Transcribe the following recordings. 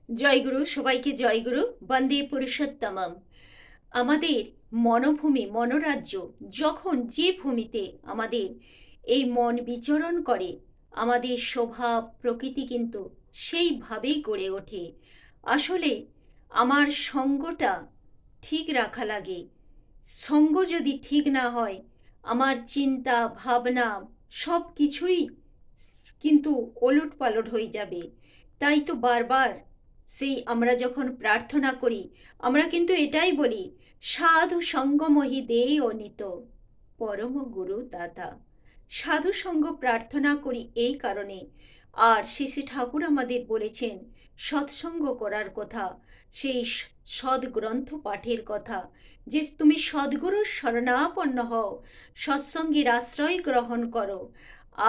জয়গুরু, সবাইকে জয়গুরু। বন্দে পুরুষোত্তমম। আমাদের মনোভূমি, মনোরাজ্য, যখন যে ভূমিতে আমাদের এই মন বিচরণ করে, আমাদের স্বভাব প্রকৃতি কিন্তু সেইভাবেই গড়ে ওঠে। আসলে আমার সঙ্গটা ঠিক রাখা লাগে। সঙ্গ যদি ঠিক না হয়, আমার চিন্তা ভাবনা সব কিছুই কিন্তু ওলট পালট হয়ে যাবে। তাই তো বারবার সেই আমরা যখন প্রার্থনা করি, আমরা কিন্তু এটাই বলি, সাধু সঙ্গমহি দেই অনিত পরম গুরু দাতা। সাধু সঙ্গ প্রার্থনা করি এই কারণে। আর শ্রী শ্রী ঠাকুর আমাদের বলেছেন সৎসঙ্গ করার কথা, সেই সদ্গ্রন্থ পাঠের কথা, যে তুমি সদ্গুরুর শরণাপন্ন হও, সৎসঙ্গীর আশ্রয় গ্রহণ করো,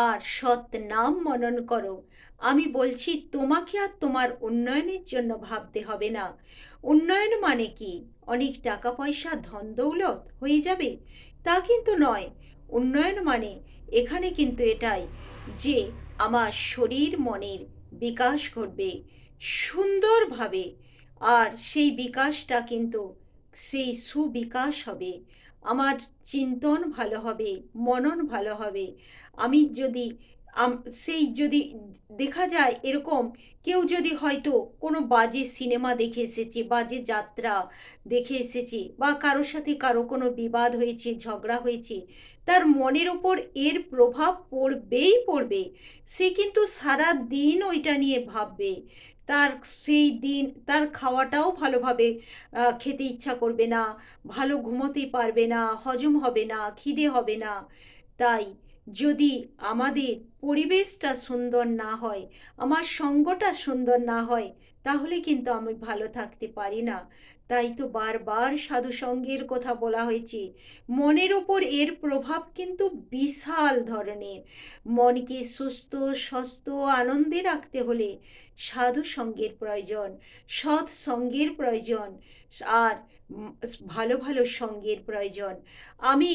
আর সৎ নাম মনন করো। আমি বলছি, তোমাকে আর তোমার উন্নয়নের জন্য ভাবতে হবে না। উন্নয়ন মানে কি অনেক টাকা পয়সা ধন দৌলত হয়ে যাবে, তা কিন্তু নয়। উন্নয়ন মানে এখানে কিন্তু এটাই যে আমার শরীর মনের বিকাশ ঘটবে সুন্দরভাবে। আর সেই বিকাশটা কিন্তু সেই সুবিকাশ হবে। আমার চিন্তন ভালো হবে, মনন ভালো হবে। আমি যদি সেই যদি দেখা যায় এরকম, কেউ যদি হয়তো কোনো বাজে সিনেমা দেখে এসেছে, বাজে যাত্রা দেখে এসেছে, বা কারোর সাথে কারো কোনো বিবাদ হয়েছে, ঝগড়া হয়েছে, তার মনের ওপর এর প্রভাব পড়বেই পড়বে। সে কিন্তু সারা দিন ওইটা নিয়ে ভাববে। তার সেই দিন তার খাওয়াটাও ভালোভাবে খেতে ইচ্ছা করবে না, ভালো ঘুমোতে পারবে না, হজম হবে না, খিদে হবে না। তাই যদি আমাদের পরিবেশটা সুন্দর না হয়, আমার সঙ্গটা সুন্দর না হয়, তাহলে কিন্তু আমি ভালো থাকতে পারি না। তাই তো বারবার সাধু সঙ্গের কথা বলা হয়েছে। মনের ওপর এর প্রভাব কিন্তু বিশাল ধরনের। মনকে সুস্থ, স্বস্থ, আনন্দে রাখতে হলে সাধু সঙ্গের প্রয়োজন, সৎ সঙ্গের প্রয়োজন, আর ভালো ভালো সঙ্গের প্রয়োজন। আমি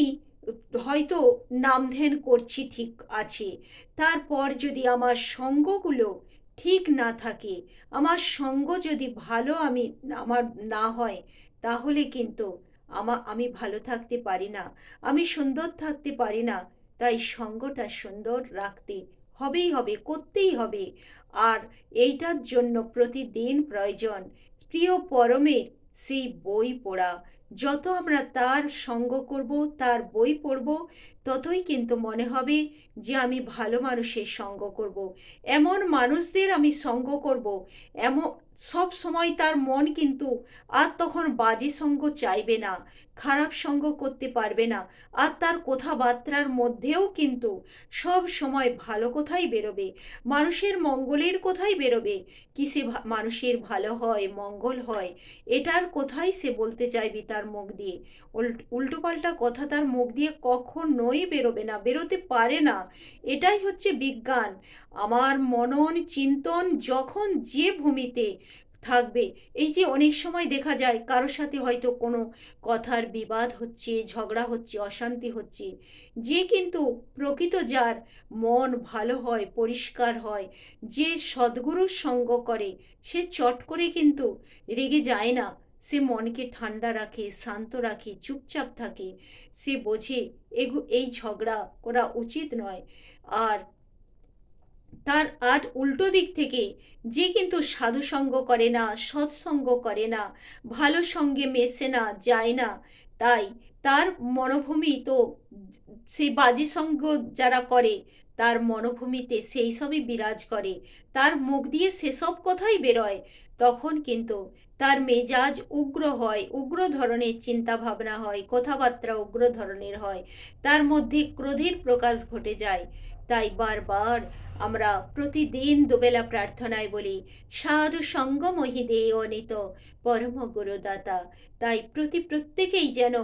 হয়তো নাম ধ্যান করছি, ঠিক আছে, তারপর যদি আমার সঙ্গগুলো ঠিক না থাকে, আমার সঙ্গ যদি ভালো আমার না হয়, তাহলে কিন্তু আমি ভালো থাকতে পারি না, আমি সুন্দর থাকতে পারি না। তাই সঙ্গটা সুন্দর রাখতে হবেই হবে, করতেই হবে। আর এইটার জন্য প্রতিদিন প্রয়োজন প্রিয় পরমের সেই বই পড়া। যত আমরা তার সঙ্গ করব, তার বই পড়ব, ততই কিন্তু মনে হবে যে আমি ভালো মানুষের সঙ্গ করব, এমন মানুষদের আমি সঙ্গ করব। এমন সব সময় তার মন কিন্তু আর তখন বাজে সঙ্গ চাইবে না, খারাপ সঙ্গ করতে পারবে না। আর তার কথাবার্তার মধ্যেও কিন্তু সব সময় ভালো কথাই বেরোবে, মানুষের মঙ্গলের কথাই বেরোবে। কিসে মানুষের ভালো হয়, মঙ্গল হয়, এটার কথাই সে বলতে চাইবে তার মুখ দিয়ে। উল্টোপাল্টা কথা তার মুখ দিয়ে কখনোই বেরোবে না, বেরোতে পারে না। এটাই হচ্ছে বিজ্ঞান। আমার মনন চিন্তন যখন যে ভূমিতে থাকবে, এই যে অনেক সময় দেখা যায় কারোর সাথে হয়তো কোনো কথার বিবাদ হচ্ছে, ঝগড়া হচ্ছে, অশান্তি হচ্ছে, যে কিন্তু প্রকৃত যার মন ভালো হয়, পরিষ্কার হয়, যে সদ্গুরুর সঙ্গ করে, সে চট করে কিন্তু রেগে যায় না। সে মনকে ঠান্ডা রাখে, শান্ত রাখে, চুপচাপ থাকে। সে বোঝে এই ঝগড়া করা উচিত নয়। আর তার আর উল্টো দিক থেকে যে কিন্তু সাধু সঙ্গ করে না, সৎসঙ্গ করে না, ভালো সঙ্গে মেশে না, যায় না, তাই তার মনোভূমি তো সেই বাজে সঙ্গ যারা করে, তার মনোভূমিতে সেই সবই বিরাজ করে, তার মুখ দিয়ে সেসব কথাই বেরোয়। তখন কিন্তু তার মেজাজ উগ্র হয়, উগ্র ধরনের চিন্তা ভাবনা হয়, কথাবার্তা উগ্র ধরনের হয়, তার মধ্যে ক্রোধের প্রকাশ ঘটে যায়। তাই বারবার আমরা প্রতিদিন দুবেলা প্রার্থনায় বলি, সাধু সঙ্গ মহিদে অনিত পরম গুরুদাতা। তাই প্রত্যেকেই যেন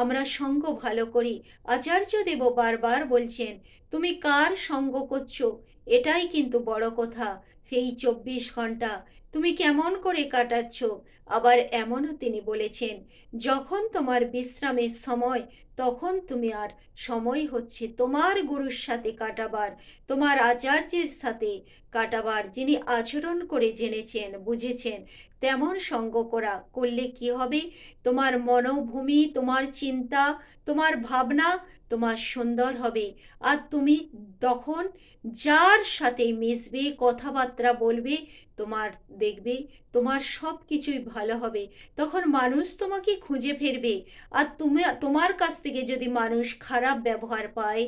আমরা সঙ্গ ভালো করি। আচার্য দেব বারবার বলছেন, তুমি কার সঙ্গ করছো, এটাই কিন্তু বড় কথা। সেই 24 ঘন্টা তুমি কেমন করে কাটাচ্ছ। আবার এমনও তিনি বলেছেন, যখন তোমার বিশ্রামের সময়, তখন তুমি আর সময় হচ্ছে তোমার গুরুর সাথে কাটাবার, তোমার আচার্যের সাথে কাটাবার, যিনি আচরণ করে জেনেছেন বুঝেছেন তেমন সঙ্গ করলে কি হবে, তোমার মনোভূমি, তোমার চিন্তা, তোমার ভাবনা তোমার সুন্দর হবে। আর তুমি তখন যার সাথে মিশবে, কথাবার্তা বলবে, তোমার দেখবে তোমার সব কিছুই ভালো হবে। তখন মানুষ তোমাকে খুঁজে ফিরবে। আর তুমি, তোমার কাছ থেকে যদি মানুষ খারাপ ব্যবহার পায়,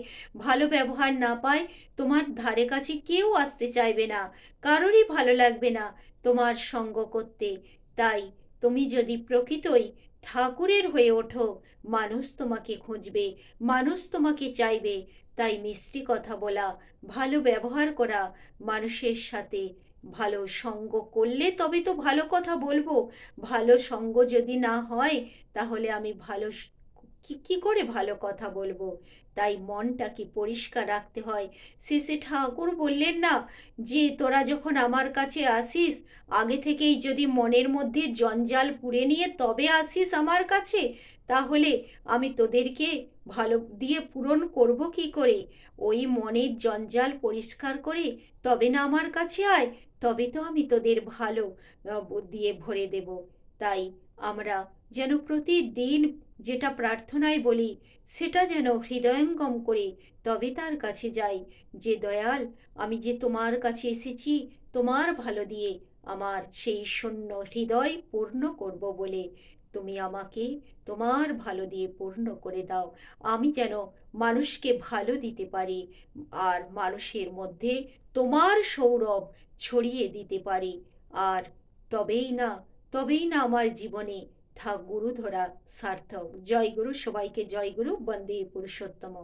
ভালো ব্যবহার না পায়, তোমার ধারে কাছে কেউ আসতে চাইবে না, কারোরই ভালো লাগবে না তোমার সঙ্গ করতে। তাই তুমি যদি প্রকৃতই ঠাকুরের হয়ে ওঠো, মানুষ তোমাকে খুঁজবে, মানুষ তোমাকে চাইবে। তাই মিষ্টি কথা বলা, ভালো ব্যবহার করা, মানুষের সাথে ভালো সঙ্গ করলে তবে তো ভালো কথা বলবো। ভালো সঙ্গ যদি না হয়, তাহলে আমি ভালো কি করে ভালো কথা বলবো। তাই মনটাকে পরিষ্কার রাখতে হয়। শেষে ঠাকুর বললেন না যে তোরা যখন আমার কাছে আসিস, আগে থেকেই যদি মনের মধ্যে জঞ্জাল পুড়ে নিয়ে তবে আসিস আমার কাছে, তাহলে আমি তোদেরকে ভালো দিয়ে পূরণ করব কি করে। ওই মনের জঞ্জাল পরিষ্কার করে তবে না আমার কাছে আয়, তবে তো আমি তোদের ভালো দিয়ে ভরে দেব। তাই আমরা যেন প্রতিদিন যেটা প্রার্থনায় বলি, সেটা যেন হৃদয়ঙ্গম করে তবে তার কাছে যাই, যে দয়াল, আমি যে তোমার কাছে এসেছি তোমার ভালো দিয়ে আমার সেই শূন্য হৃদয় পূর্ণ করব বলে, তুমি আমাকে তোমার ভালো দিয়ে পূর্ণ করে দাও। আমি যেন মানুষকে ভালো দিতে পারি, আর মানুষের মধ্যে তোমার সৌরভ ছড়িয়ে দিতে পারি। আর তবেই না আমার জীবনে গুরু ধরা সার্থক। জয় গুরু, সবাইকে জয় গুরু, বন্দে পুরুষোত্তম।